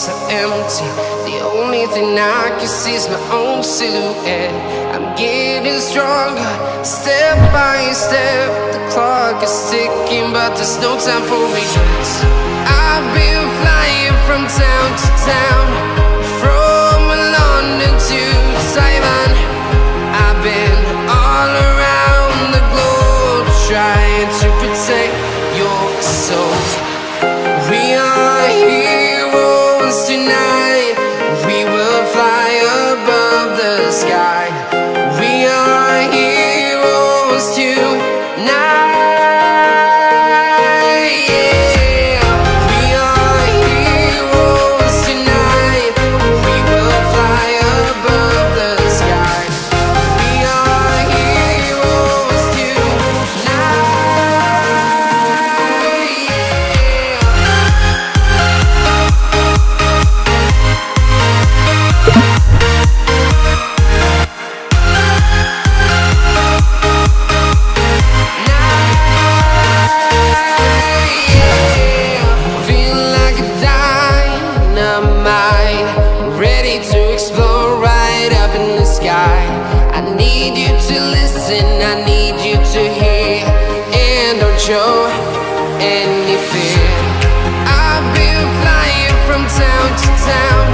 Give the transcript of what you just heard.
so empty. The only thing I can see is my own silhouette. I'm getting stronger, step by step. The clock is ticking, but there's no time for regrets. I've been flying from town to town, from London to Taiwan. I've been all around the globe, trying to protect your soul. We are heroes tonight. We will fly above the sky. We are heroes tonight. Yeah. We are heroes tonight. We will fly above the sky. We are heroes tonight. Feeling like a dynamite, ready to explode right up in the sky. I need you to listen, I need you to hear, and don't show any fear. I've been flying from town to town,